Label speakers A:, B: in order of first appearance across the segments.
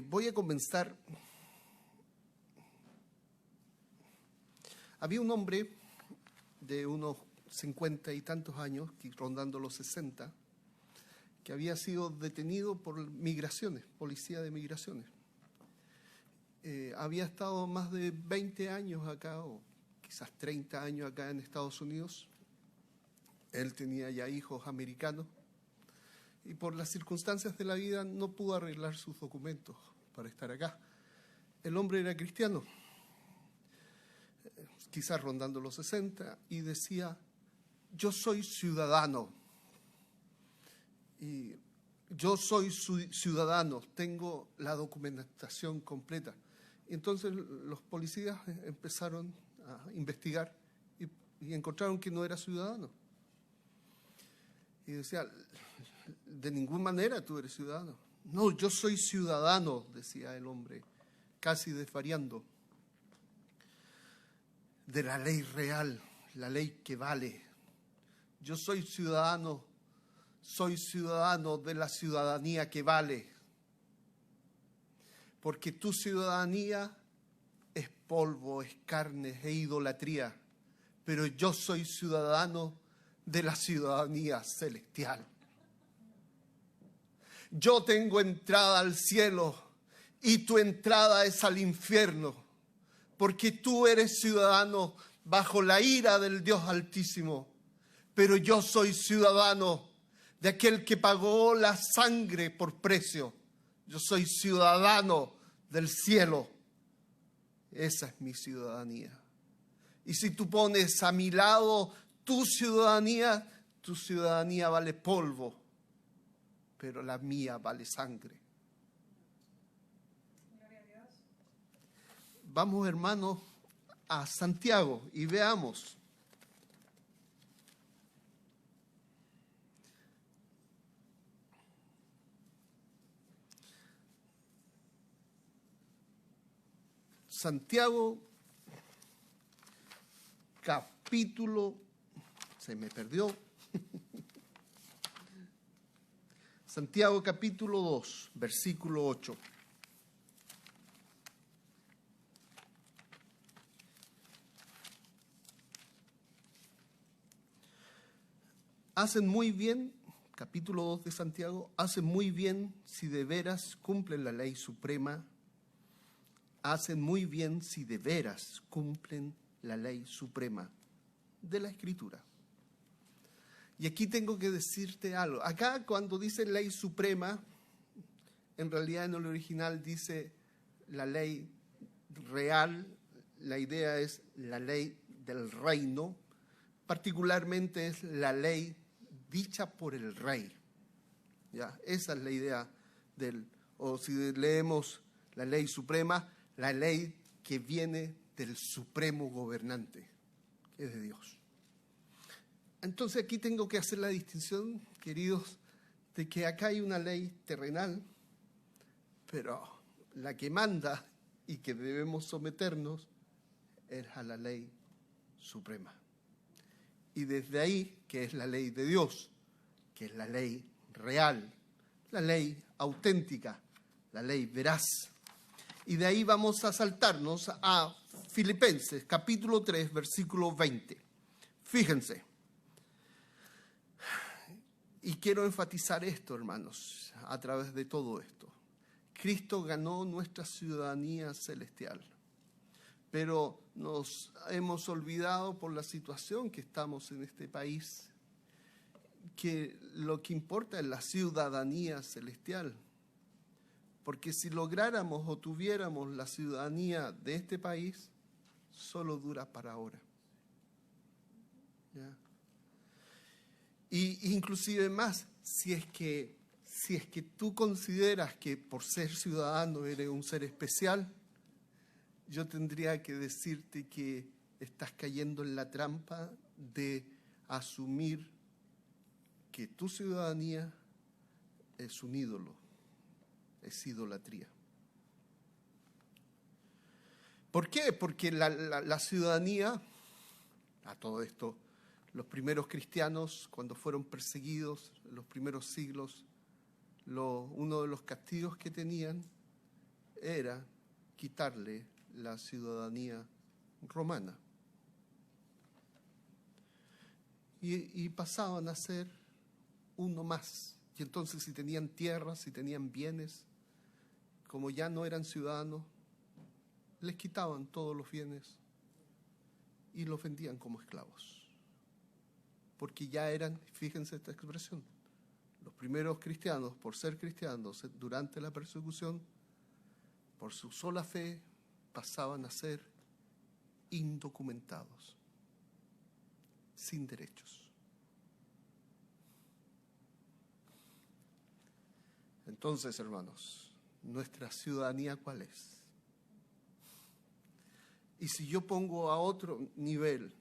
A: Voy a comenzar. Había un hombre de unos 50 y tantos años, rondando los 60, que había sido detenido por migraciones, policía de migraciones. Había estado más de 20 años acá, o quizás 30 años acá en Estados Unidos. Él tenía ya hijos americanos y por las circunstancias de la vida no pudo arreglar sus documentos para estar acá. El hombre era cristiano, quizás rondando los 60, y decía: yo soy ciudadano, y yo soy ciudadano, tengo la documentación completa. Y entonces los policías empezaron a investigar y encontraron que no era ciudadano. Y decía: de ninguna manera tú eres ciudadano. No, yo soy ciudadano, decía el hombre, casi desvariando, de la ley real, la ley que vale. Yo soy ciudadano de la ciudadanía que vale. Porque tu ciudadanía es polvo, es carne, es idolatría. Pero yo soy ciudadano de la ciudadanía celestial. Yo tengo entrada al cielo y tu entrada es al infierno, porque tú eres ciudadano bajo la ira del Dios Altísimo, pero yo soy ciudadano de aquel que pagó la sangre por precio. Yo soy ciudadano del cielo. Esa es mi ciudadanía. Y si tú pones a mi lado tu ciudadanía vale polvo, pero la mía vale sangre.
B: Gloria a Dios.
A: Vamos, hermanos, a Santiago y veamos. Santiago, capítulo, se me perdió. Santiago capítulo 2, versículo 8. Hacen muy bien, capítulo 2 de Santiago, hacen muy bien si de veras cumplen la ley suprema. Hacen muy bien si de veras cumplen la ley suprema de la Escritura. Y aquí tengo que decirte algo. Acá cuando dice ley suprema, en realidad en el original dice la ley real. La idea es la ley del reino. Particularmente es la ley dicha por el rey. ¿Ya? Esa es la idea o si leemos la ley suprema, la ley que viene del supremo gobernante, que es de Dios. Entonces aquí tengo que hacer la distinción, queridos, de que acá hay una ley terrenal, pero la que manda y que debemos someternos es a la ley suprema. Y desde ahí, que es la ley de Dios, que es la ley real, la ley auténtica, la ley veraz. Y de ahí vamos a saltarnos a Filipenses, capítulo 3, versículo 20. Fíjense. Y quiero enfatizar esto, hermanos, a través de todo esto. Cristo ganó nuestra ciudadanía celestial, pero nos hemos olvidado por la situación que estamos en este país, que lo que importa es la ciudadanía celestial. Porque si lográramos o tuviéramos la ciudadanía de este país, solo dura para ahora. ¿Ya? Y inclusive más, si es que tú consideras que por ser ciudadano eres un ser especial, yo tendría que decirte que estás cayendo en la trampa de asumir que tu ciudadanía es un ídolo, es idolatría. ¿Por qué? Porque la ciudadanía, a todo esto, los primeros cristianos, cuando fueron perseguidos en los primeros siglos, uno de los castigos que tenían era quitarle la ciudadanía romana. Y pasaban a ser uno más. Y entonces si tenían tierras, si tenían bienes, como ya no eran ciudadanos, les quitaban todos los bienes y los vendían como esclavos. Porque ya eran, fíjense esta expresión, los primeros cristianos, por ser cristianos durante la persecución, por su sola fe, pasaban a ser indocumentados, sin derechos. Entonces, hermanos, ¿nuestra ciudadanía cuál es? Y si yo pongo a otro nivel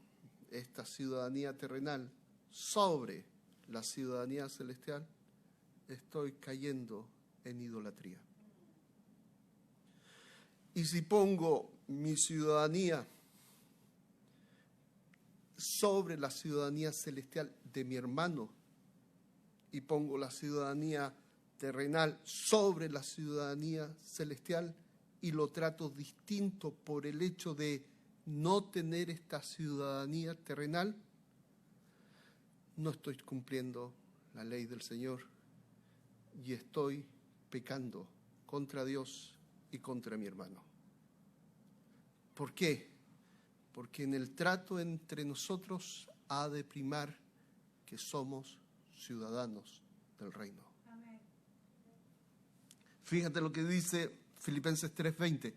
A: esta ciudadanía terrenal sobre la ciudadanía celestial, estoy cayendo en idolatría. Y si pongo mi ciudadanía sobre la ciudadanía celestial de mi hermano y pongo la ciudadanía terrenal sobre la ciudadanía celestial y lo trato distinto por el hecho de no tener esta ciudadanía terrenal, no estoy cumpliendo la ley del Señor y estoy pecando contra Dios y contra mi hermano. ¿Por qué? Porque en el trato entre nosotros ha de primar que somos ciudadanos del reino. Amén. Fíjate lo que dice Filipenses 3:20.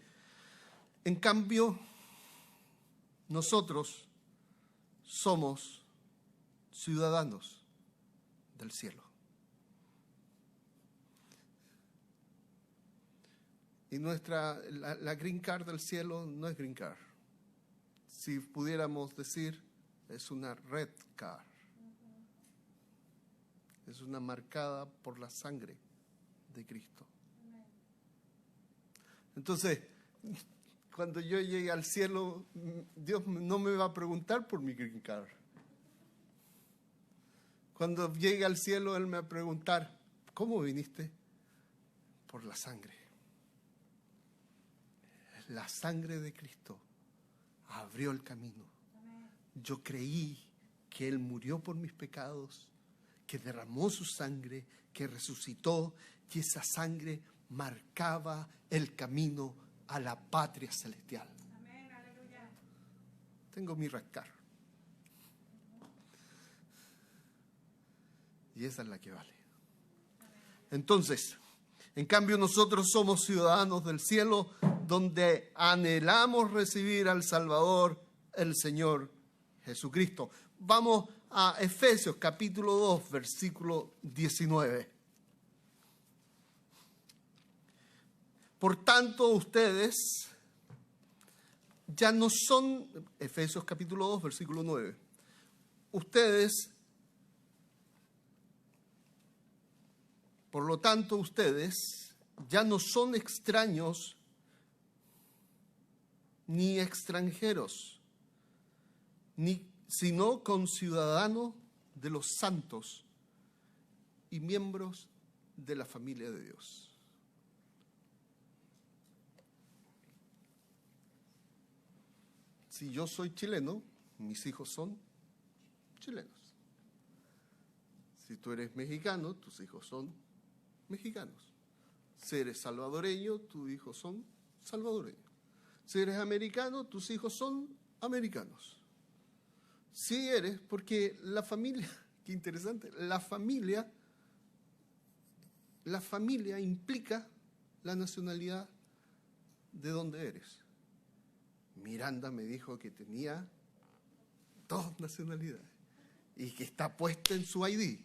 A: En cambio, nosotros somos ciudadanos del cielo. Y la green card del cielo no es green card. Si pudiéramos decir, es una red card. Es una marcada por la sangre de Cristo. Entonces, cuando yo llegue al cielo, Dios no me va a preguntar por mi green card. Cuando llegue al cielo, Él me va a preguntar, ¿cómo viniste? Por la sangre. La sangre de Cristo abrió el camino. Yo creí que Él murió por mis pecados, que derramó su sangre, que resucitó, y esa sangre marcaba el camino a la patria celestial. Amén, aleluya. Tengo mi rascar. Y esa es la que vale. Entonces, en cambio nosotros somos ciudadanos del cielo, donde anhelamos recibir al Salvador, el Señor Jesucristo. Vamos a Efesios capítulo 2, versículo 19. Por tanto, ustedes ya no son, Efesios capítulo 2, versículo 9. Por lo tanto, ustedes ya no son extraños ni extranjeros, sino conciudadanos de los santos y miembros de la familia de Dios. Si yo soy chileno, mis hijos son chilenos. Si tú eres mexicano, tus hijos son mexicanos. Si eres salvadoreño, tus hijos son salvadoreños. Si eres americano, tus hijos son americanos. Si eres, porque la familia, qué interesante, la familia implica la nacionalidad de donde eres. Miranda me dijo que tenía 2 nacionalidades y que está puesta en su ID.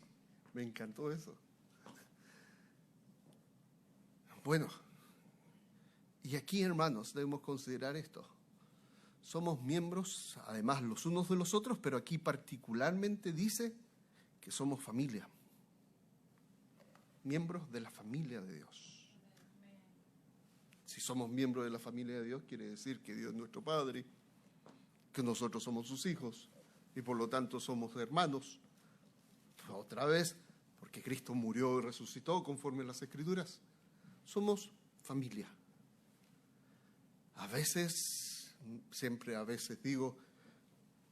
A: Me encantó eso. Bueno, y aquí, hermanos, debemos considerar esto. Somos miembros, además, los unos de los otros, pero aquí particularmente dice que somos familia. Miembros de la familia de Dios. Si somos miembros de la familia de Dios, quiere decir que Dios es nuestro Padre, que nosotros somos sus hijos y por lo tanto somos hermanos. Otra vez, porque Cristo murió y resucitó conforme a las Escrituras. Somos familia. A veces, siempre a veces digo,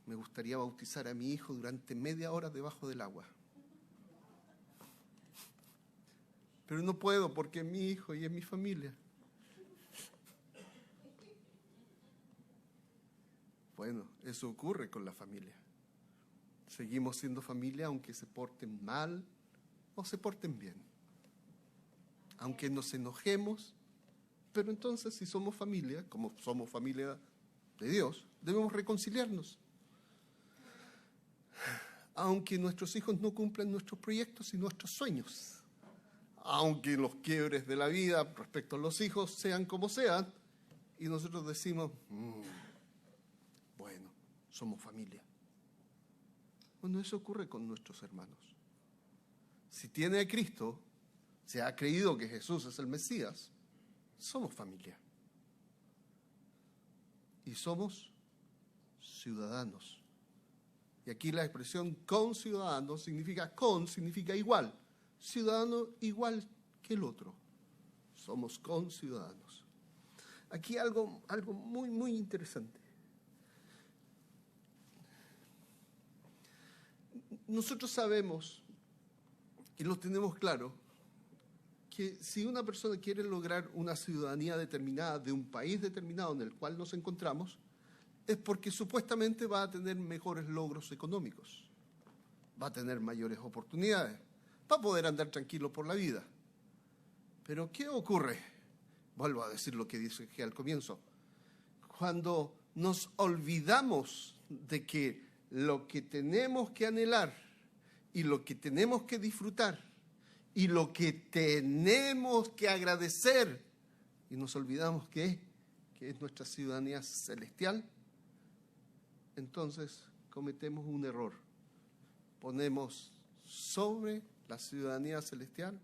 A: me gustaría bautizar a mi hijo durante media hora debajo del agua. Pero no puedo porque es mi hijo y es mi familia. Bueno, eso ocurre con la familia. Seguimos siendo familia aunque se porten mal o se porten bien. Aunque nos enojemos, pero entonces si somos familia, como somos familia de Dios, debemos reconciliarnos. Aunque nuestros hijos no cumplan nuestros proyectos y nuestros sueños. Aunque los quiebres de la vida respecto a los hijos sean como sean, y nosotros decimos, bueno, somos familia. Bueno, eso ocurre con nuestros hermanos. Si tiene a Cristo, se ha creído que Jesús es el Mesías, somos familia. Y somos ciudadanos. Y aquí la expresión conciudadano significa igual. Ciudadano igual que el otro. Somos conciudadanos. Aquí algo muy, muy interesante. Nosotros sabemos, y lo tenemos claro, que si una persona quiere lograr una ciudadanía determinada de un país determinado en el cual nos encontramos, es porque supuestamente va a tener mejores logros económicos, va a tener mayores oportunidades, va a poder andar tranquilo por la vida. Pero ¿qué ocurre? Vuelvo a decir lo que dije al comienzo. Cuando nos olvidamos de que lo que tenemos que anhelar y lo que tenemos que disfrutar y lo que tenemos que agradecer, y nos olvidamos que es nuestra ciudadanía celestial, entonces cometemos un error. Ponemos sobre la ciudadanía celestial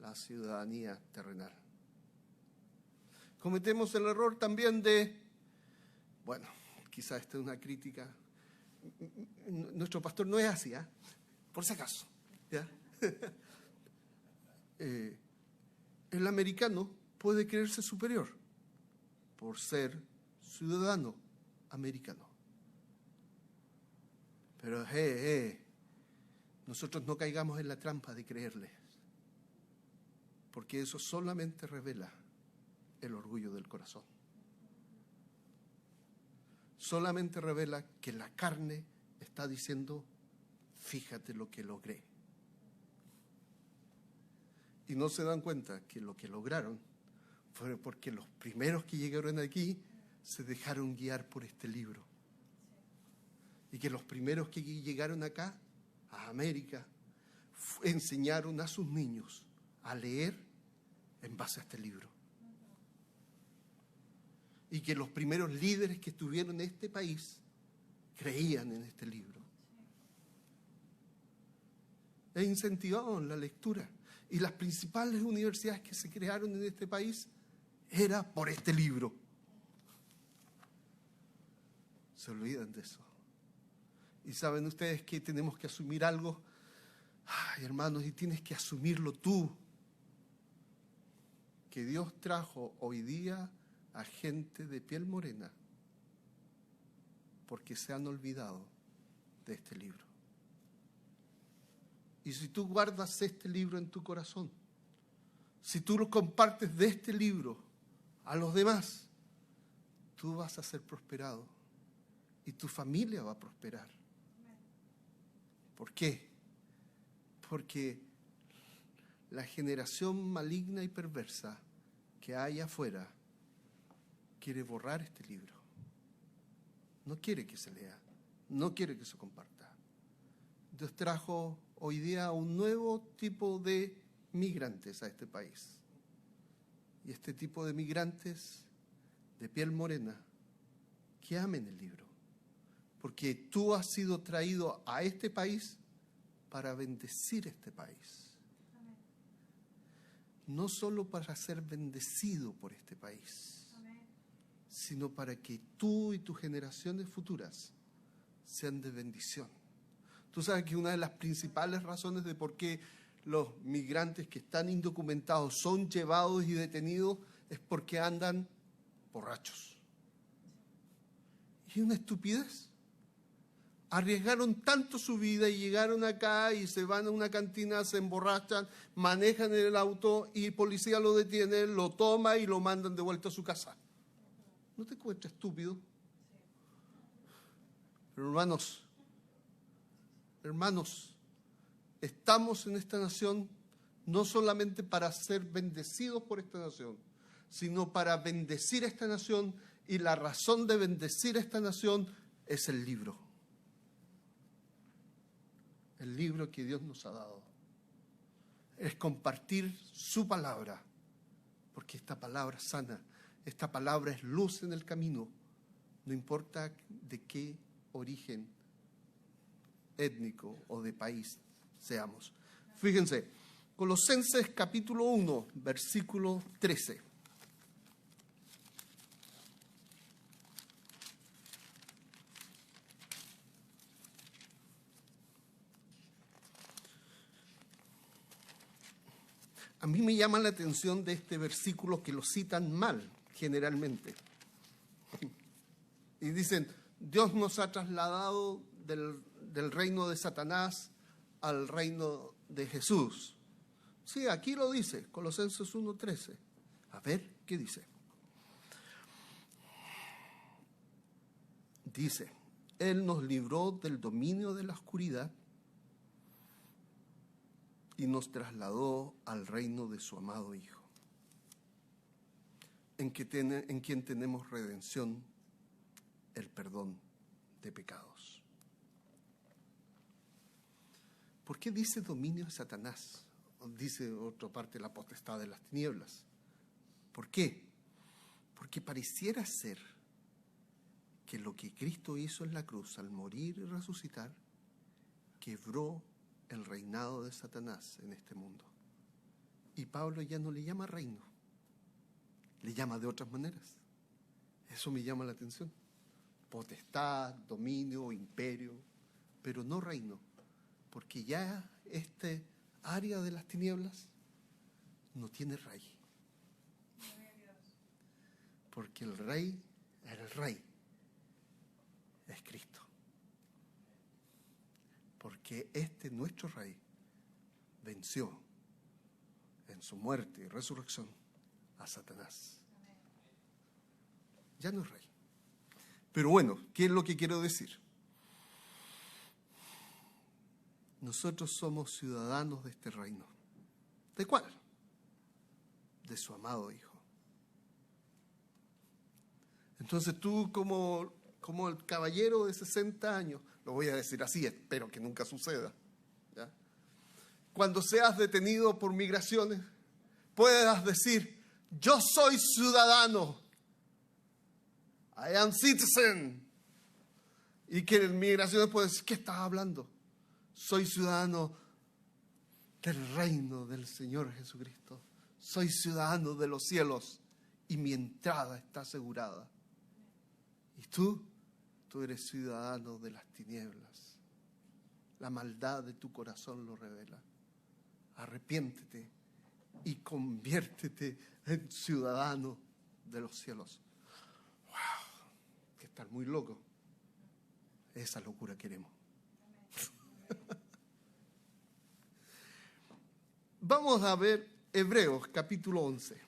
A: la ciudadanía terrenal. Cometemos el error también de, bueno, quizás esta es una crítica, nuestro pastor no es así, por si acaso, ¿ya? El americano puede creerse superior por ser ciudadano americano. Pero nosotros no caigamos en la trampa de creerle, porque eso solamente revela el orgullo del corazón. Solamente revela que la carne está diciendo, fíjate lo que logré. Y no se dan cuenta que lo que lograron fue porque los primeros que llegaron aquí se dejaron guiar por este libro. Y que los primeros que llegaron acá, a América, enseñaron a sus niños a leer en base a este libro. Y que los primeros líderes que estuvieron en este país creían en este libro. E incentivaban la lectura. Y las principales universidades que se crearon en este país era por este libro. Se olvidan de eso. Y saben ustedes que tenemos que asumir algo. Ay, hermanos, y tienes que asumirlo tú. Que Dios trajo hoy día a gente de piel morena porque se han olvidado de este libro. Y si tú guardas este libro en tu corazón, si tú lo compartes de este libro a los demás, tú vas a ser prosperado y tu familia va a prosperar. ¿Por qué? Porque la generación maligna y perversa que hay afuera quiere borrar este libro. No quiere que se lea, no quiere que se comparta. Dios trajo hoy día un nuevo tipo de migrantes a este país. Y este tipo de migrantes de piel morena que amen el libro. Porque tú has sido traído a este país para bendecir este país. No solo para ser bendecido por este país, sino para que tú y tus generaciones futuras sean de bendición. Tú sabes que una de las principales razones de por qué los migrantes que están indocumentados son llevados y detenidos es porque andan borrachos. Y una estupidez. Arriesgaron tanto su vida y llegaron acá y se van a una cantina, se emborrachan, manejan el auto y el policía lo detiene, lo toma y lo mandan de vuelta a su casa. ¿No te encuentras estúpido? Pero hermanos, estamos en esta nación no solamente para ser bendecidos por esta nación, sino para bendecir esta nación, y la razón de bendecir esta nación es el libro. El libro que Dios nos ha dado. Es compartir su palabra, porque esta palabra sana, esta palabra es luz en el camino, no importa de qué origen étnico o de país seamos. Fíjense, Colosenses capítulo 1, versículo 13. A mí me llama la atención de este versículo que lo citan mal, generalmente. Y dicen, Dios nos ha trasladado del reino de Satanás al reino de Jesús. Sí, aquí lo dice, Colosenses 1:13. A ver, ¿qué dice? Dice, Él nos libró del dominio de la oscuridad y nos trasladó al reino de su amado Hijo, en quien tenemos redención, el perdón de pecados. ¿Por qué dice dominio de Satanás? Dice otra parte, la potestad de las tinieblas. ¿Por qué? Porque pareciera ser que lo que Cristo hizo en la cruz al morir y resucitar quebró el reinado de Satanás en este mundo. Y Pablo ya no le llama reino, le llama de otras maneras. Eso me llama la atención. Potestad, dominio, imperio, pero no reino, porque ya este área de las tinieblas no tiene rey. Porque el rey es Cristo. Porque nuestro rey venció en su muerte y resurrección a Satanás. Ya no es rey. Pero bueno, ¿qué es lo que quiero decir? Nosotros somos ciudadanos de este reino. ¿De cuál? De su amado Hijo. Entonces tú como el caballero de 60 años, lo voy a decir así, espero que nunca suceda, ¿ya? Cuando seas detenido por migraciones, puedas decir, yo soy ciudadano, I am citizen. Y que en migraciones puedes decir, ¿qué estás hablando? Soy ciudadano del reino del Señor Jesucristo. Soy ciudadano de los cielos y mi entrada está asegurada. ¿Y tú? Tú eres ciudadano de las tinieblas. La maldad de tu corazón lo revela. Arrepiéntete y conviértete en ciudadano de los cielos. ¡Wow! Que estar muy loco. Esa locura queremos. Vamos a ver Hebreos capítulo 11.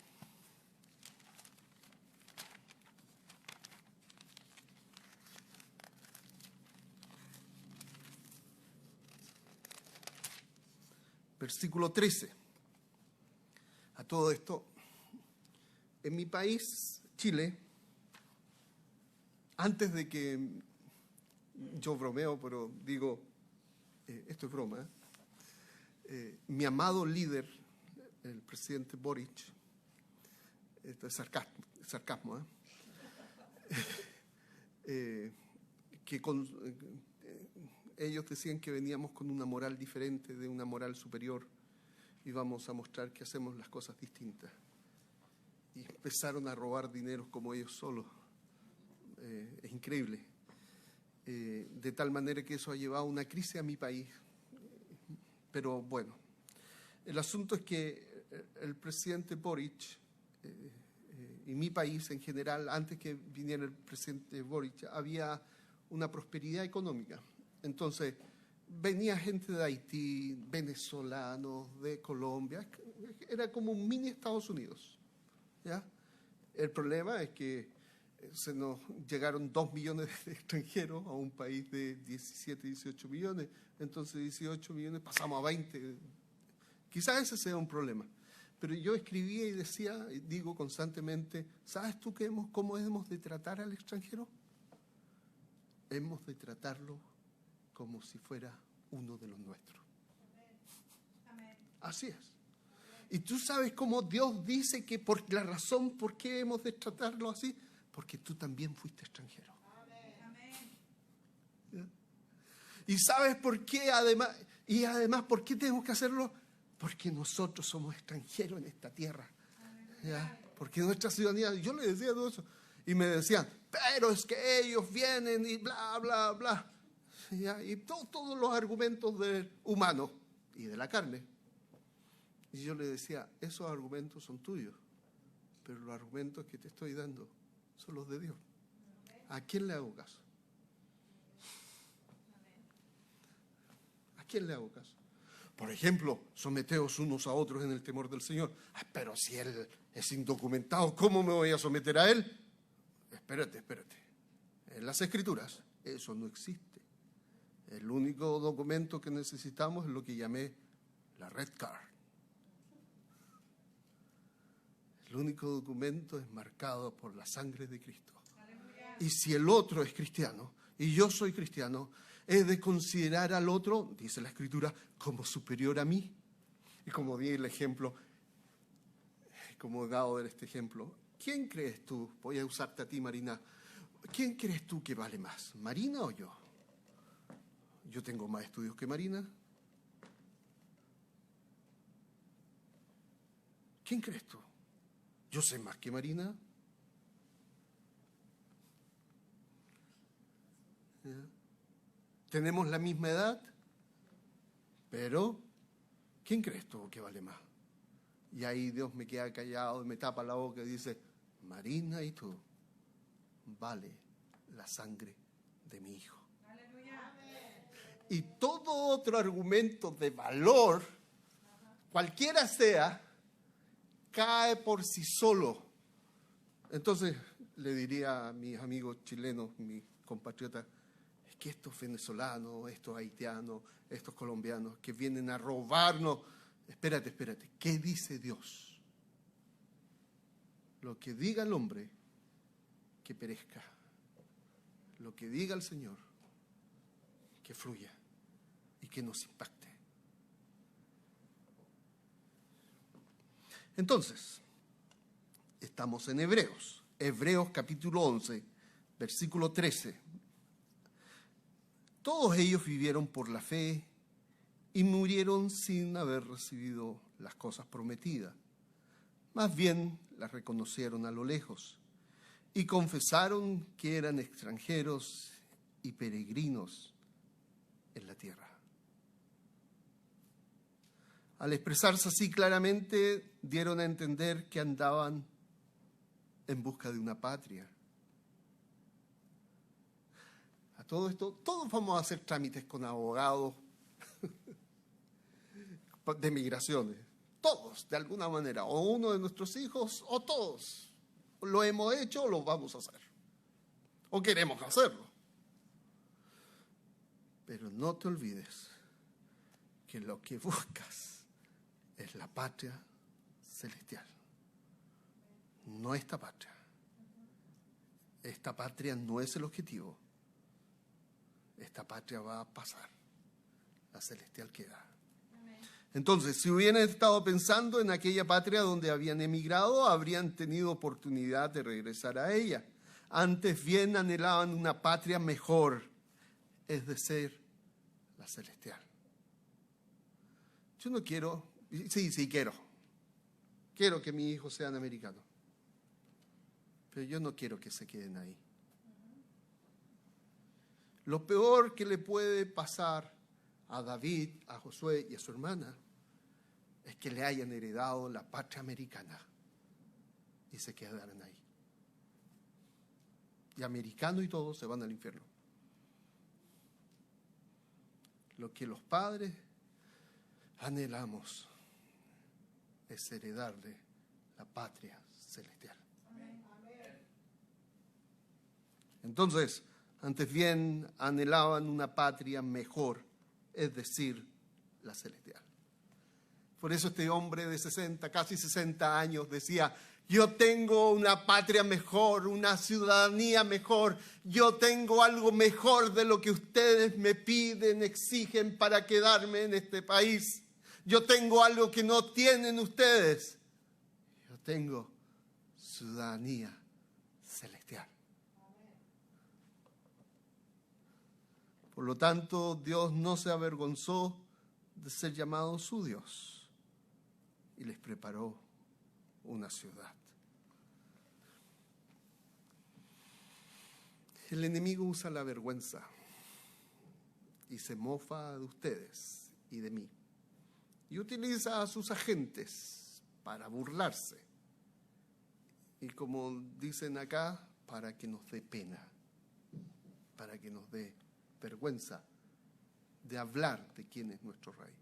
A: Versículo 13. A todo esto, en mi país, Chile, antes de que yo bromeo, pero digo, esto es broma, mi amado líder, el presidente Boric, esto es sarcasmo, ellos decían que veníamos con una moral diferente, de una moral superior, y vamos a mostrar que hacemos las cosas distintas. Y empezaron a robar dinero como ellos solos. Es increíble. De tal manera que eso ha llevado a una crisis a mi país. Pero bueno, el asunto es que el presidente Boric y mi país en general, antes que viniera el presidente Boric, había una prosperidad económica. Entonces, venía gente de Haití, venezolanos, de Colombia, era como un mini Estados Unidos, ¿ya? El problema es que se nos llegaron 2 millones de extranjeros a un país de 17, 18 millones, entonces 18 millones pasamos a 20. Quizás ese sea un problema. Pero yo escribía y decía, y digo constantemente, ¿sabes tú cómo hemos de tratar al extranjero? Hemos de tratarlo como si fuera uno de los nuestros.
B: Amén.
A: Así es. Y tú sabes cómo Dios dice que por la razón por qué hemos de tratarlo así, porque tú también fuiste extranjero.
B: Amén.
A: ¿Y sabes por qué además por qué tenemos que hacerlo? Porque nosotros somos extranjeros en esta tierra. ¿Ya? Porque nuestra ciudadanía, yo le decía todo eso, y me decían, pero es que ellos vienen y bla, bla, bla. ¿Ya? Y todos los argumentos humanos y de la carne. Y yo le decía, esos argumentos son tuyos, pero los argumentos que te estoy dando son los de Dios. ¿A quién le hago caso? ¿A quién le hago caso? Por ejemplo, someteos unos a otros en el temor del Señor. Pero si Él es indocumentado, ¿cómo me voy a someter a Él? Espérate. En las Escrituras eso no existe. El único documento que necesitamos es lo que llamé la red card. El único documento es marcado por la sangre de Cristo.
B: Aleluya.
A: Y si el otro es cristiano y yo soy cristiano, he de considerar al otro, dice la Escritura, como superior a mí. Y como di el ejemplo, como he dado este ejemplo, ¿quién crees tú? Voy a usarte a ti, Marina. ¿Quién crees tú que vale más, Marina o yo? ¿Yo tengo más estudios que Marina? ¿Quién crees tú? ¿Yo sé más que Marina? ¿Ya? Tenemos la misma edad, pero ¿quién crees tú que vale más? Y ahí Dios me queda callado y me tapa la boca y dice, Marina y tú vale la sangre de mi hijo.
B: Aleluya.
A: Y todo otro argumento de valor, cualquiera sea, cae por sí solo. Entonces le diría a mis amigos chilenos, mis compatriotas, es que estos venezolanos, estos haitianos, estos colombianos que vienen a robarnos, espérate, ¿qué dice Dios? Lo que diga el hombre, que perezca. Lo que diga el Señor, que fluya y que nos impacte. Entonces, estamos en Hebreos capítulo 11, versículo 13. Todos ellos vivieron por la fe y murieron sin haber recibido las cosas prometidas. Más bien las reconocieron a lo lejos y confesaron que eran extranjeros y peregrinos en la tierra. Al expresarse así claramente, dieron a entender que andaban en busca de una patria. A todo esto, todos vamos a hacer trámites con abogados de migraciones. Todos, de alguna manera, o uno de nuestros hijos, o todos. Lo hemos hecho o lo vamos a hacer. O queremos hacerlo. Pero no te olvides que lo que buscas es la patria celestial. No esta patria. Esta patria no es el objetivo. Esta patria va a pasar. La celestial queda. Entonces, si hubieran estado pensando en aquella patria donde habían emigrado, habrían tenido oportunidad de regresar a ella. Antes bien anhelaban una patria mejor, es decir, la celestial. Yo no quiero, sí quiero. Quiero que mis hijos sean americanos. Pero yo no quiero que se queden ahí. Lo peor que le puede pasar a David, a Josué y a su hermana es que le hayan heredado la patria americana y se quedarán ahí. Y americanos y todos se van al infierno. Lo que los padres anhelamos es heredarle la patria celestial. Entonces, antes bien anhelaban una patria mejor, es decir, la celestial. Por eso este hombre de 60, casi 60 años decía: yo tengo una patria mejor, una ciudadanía mejor, yo tengo algo mejor de lo que ustedes me piden, exigen para quedarme en este país. Yo tengo algo que no tienen ustedes. Yo tengo ciudadanía celestial. Por lo tanto, Dios no se avergonzó de ser llamado su Dios y les preparó una ciudad. El enemigo usa la vergüenza y se mofa de ustedes y de mí. Y utiliza a sus agentes para burlarse. Y como dicen acá, para que nos dé pena, para que nos dé vergüenza de hablar de quién es nuestro rey.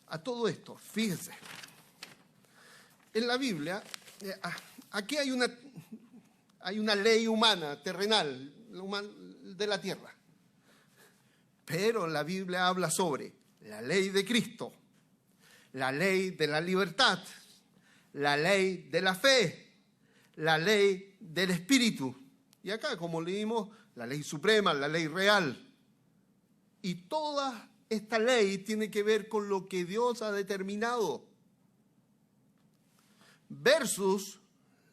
A: A todo esto, fíjense, en la Biblia, aquí hay una ley humana, terrenal, de la tierra. Pero la Biblia habla sobre la ley de Cristo, la ley de la libertad, la ley de la fe, la ley del Espíritu. Y acá, como leímos, la ley suprema, la ley real. Y toda esta ley tiene que ver con lo que Dios ha determinado, versus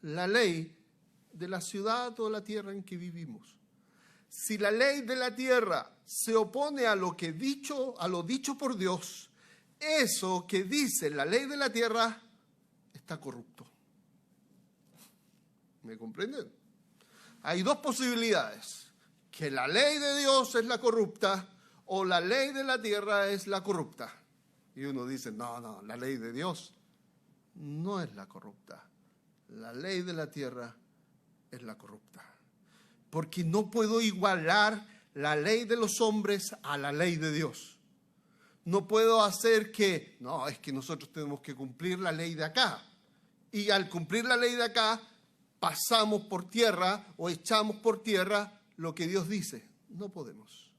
A: la ley de la ciudad o la tierra en que vivimos. Si la ley de la tierra se opone a lo dicho por Dios, eso que dice la ley de la tierra está corrupto. ¿Me comprenden? Hay dos posibilidades: que la ley de Dios es la corrupta o la ley de la tierra es la corrupta. Y uno dice: no, la ley de Dios no es la corrupta. La ley de la tierra es la corrupta. Porque no puedo igualar la ley de los hombres a la ley de Dios. No puedo hacer que, no, es que nosotros tenemos que cumplir la ley de acá. Y al cumplir la ley de acá, pasamos por tierra o echamos por tierra lo que Dios dice. No podemos.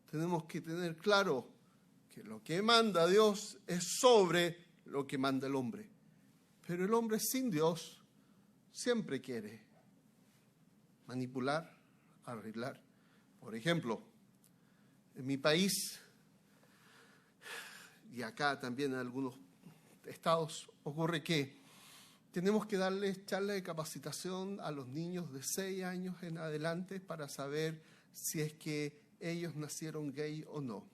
A: Tenemos que tener claro que lo que manda Dios es sobre lo que manda el hombre. Pero el hombre sin Dios siempre quiere manipular, arreglar. Por ejemplo, en mi país, y acá también en algunos estados, ocurre que tenemos que darles charla de capacitación a los niños de 6 años en adelante para saber si es que ellos nacieron gay o no.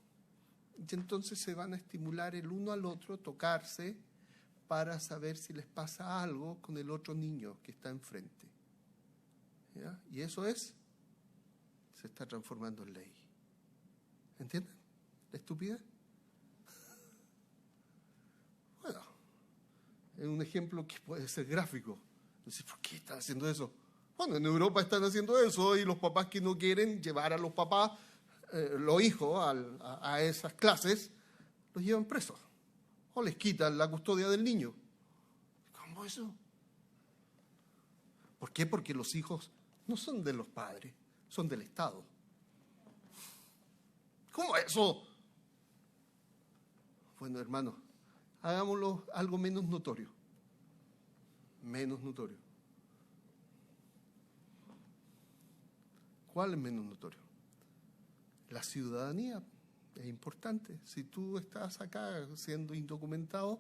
A: Y entonces se van a estimular el uno al otro, tocarse, para saber si les pasa algo con el otro niño que está enfrente. ¿Ya? Y eso se está transformando en ley. ¿Entienden? ¿La estupidez? Bueno, es un ejemplo que puede ser gráfico. Entonces, ¿por qué están haciendo eso? Bueno, en Europa están haciendo eso y los papás que no quieren llevar a los papás, los hijos, a esas clases, los llevan presos o les quitan la custodia del niño. ¿Cómo eso? ¿Por qué? Porque los hijos no son de los padres, son del Estado. ¿Cómo eso? Bueno, hermanos, hagámoslo algo menos notorio. Menos notorio. ¿Cuál es menos notorio? La ciudadanía es importante. Si tú estás acá siendo indocumentado,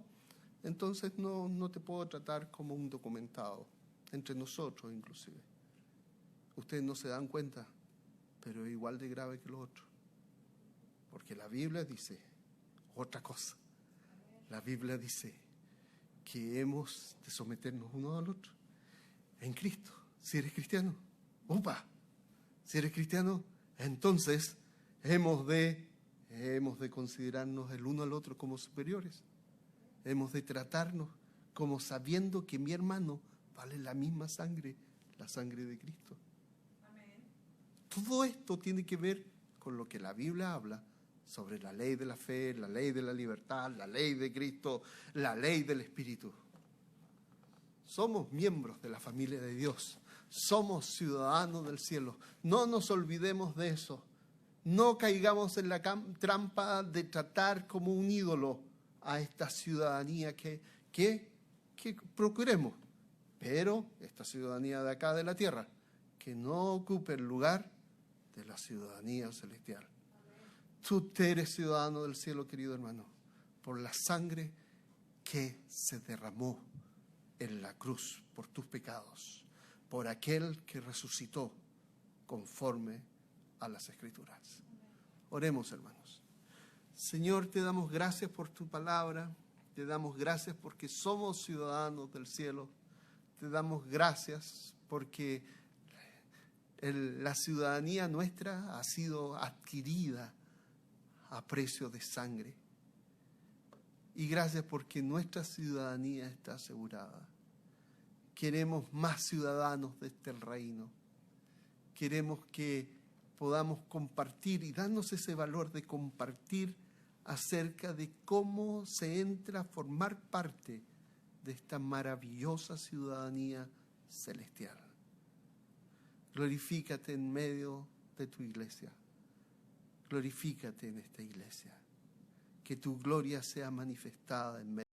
A: entonces no te puedo tratar como un documentado, entre nosotros inclusive. Ustedes no se dan cuenta, pero es igual de grave que los otros. Porque la Biblia dice otra cosa. La Biblia dice que hemos de someternos uno al otro en Cristo. Si eres cristiano, si eres cristiano, entonces hemos de considerarnos el uno al otro como superiores. Hemos de tratarnos como sabiendo que mi hermano vale la misma sangre, la sangre de Cristo.
B: Amén.
A: Todo esto tiene que ver con lo que la Biblia habla sobre la ley de la fe, la ley de la libertad, la ley de Cristo, la ley del Espíritu. Somos miembros de la familia de Dios. Somos ciudadanos del cielo. No nos olvidemos de eso. No caigamos en la trampa de tratar como un ídolo a esta ciudadanía que procuremos. Pero esta ciudadanía de acá de la tierra, que no ocupe el lugar de la ciudadanía celestial. Tú eres ciudadano del cielo, querido hermano, por la sangre que se derramó en la cruz por tus pecados, por aquel que resucitó conforme a las Escrituras. Oremos, hermanos. Señor, te damos gracias por tu palabra, te damos gracias porque somos ciudadanos del cielo, te damos gracias porque la ciudadanía nuestra ha sido adquirida a precio de sangre. Y gracias porque nuestra ciudadanía está asegurada. Queremos más ciudadanos de este reino. Queremos que podamos compartir y darnos ese valor de compartir acerca de cómo se entra a formar parte de esta maravillosa ciudadanía celestial. Glorifícate en medio de tu iglesia. Glorifícate en esta iglesia. Que tu gloria sea manifestada en medio